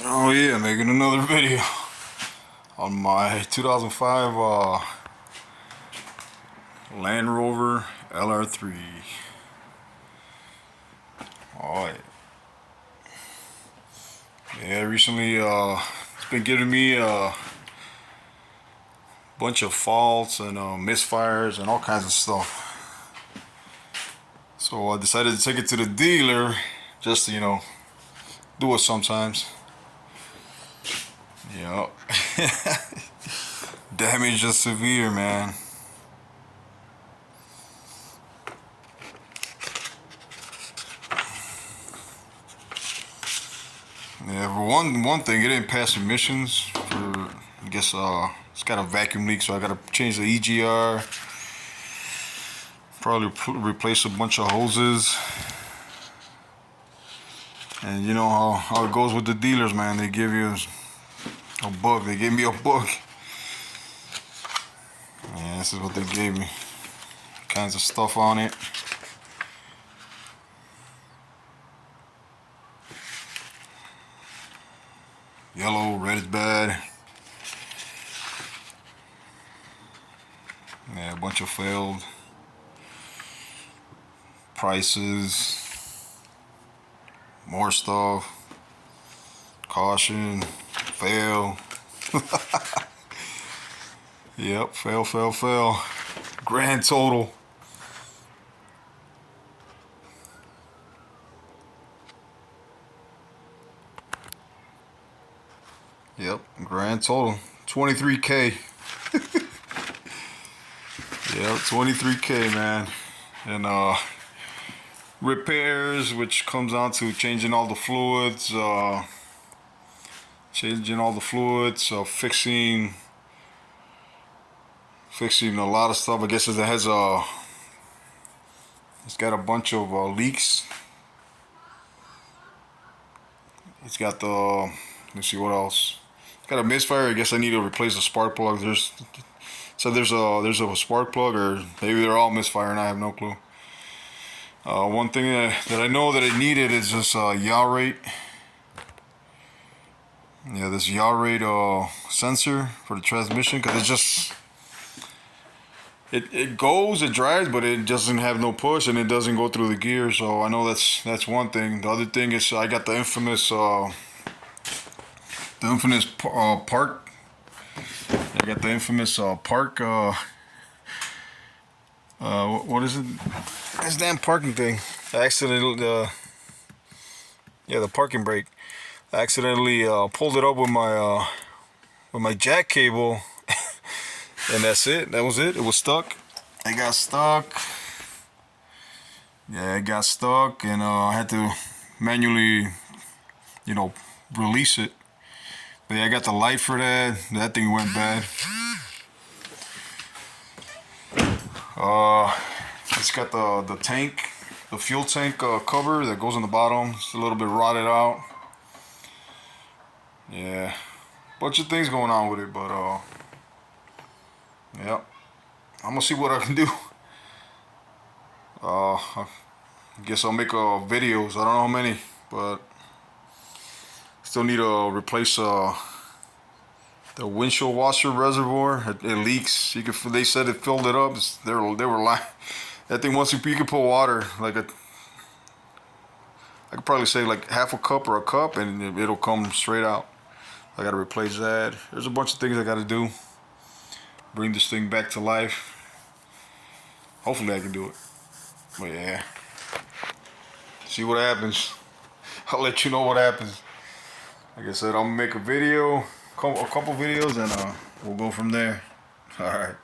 Oh yeah, making another video on my 2005 Land Rover LR3. Alright. Yeah, recently it's been giving me a bunch of faults and misfires and all kinds of stuff. So I decided to take it to the dealer just to, do it sometimes. Yep. Damage is severe, man. Yeah, for one thing, it didn't pass emissions. I guess it's got a vacuum leak, so I gotta change the EGR. Probably replace a bunch of hoses. And you know how it goes with the dealers, man. They give you a bug. They gave me a bug. Yeah, this is what they gave me. Kinds of stuff on it. Yellow, red is bad. Yeah, a bunch of failed prices. More stuff. Caution. Fail. Yep, fail. Grand total. Yep, grand total. 23K. Yep, 23K, man. And repairs, which comes down to changing all the fluids, fixing a lot of stuff. I guess it has it's got a bunch of leaks. It's got let's see what else. It's got a misfire. I guess I need to replace the spark plug. There's a spark plug, or maybe they're all misfiring. I have no clue. One thing that I know that it needed is this yaw rate. Yeah, this yaw rate sensor for the transmission, because it goes, it drives, but it doesn't have no push, and it doesn't go through the gear. So I know that's one thing. The other thing is I got the infamous park. I got the infamous park. What is it? This damn parking thing. I accidentally, yeah, the parking brake. I accidentally pulled it up with my jack cable, and that's it. That was it. It was stuck. It got stuck. Yeah, it got stuck, and I had to manually, release it. But yeah, I got the light for that. That thing went bad. It's got the tank, the fuel tank cover that goes on the bottom. It's a little bit rotted out. Yeah, bunch of things going on with it, but yeah, I'm gonna see what I can do. I guess I'll make videos. I don't know how many, but still need to replace the windshield washer reservoir. It leaks. They said it filled it up. They were lying. That thing, once you can put water, I could probably say like half a cup or a cup, and it'll come straight out. I gotta replace that. There's a bunch of things I gotta do. Bring this thing back to life. Hopefully I can do it. But yeah, see what happens. I'll let you know what happens. Like I said, I'm gonna make a video, a couple videos, and we'll go from there. All right.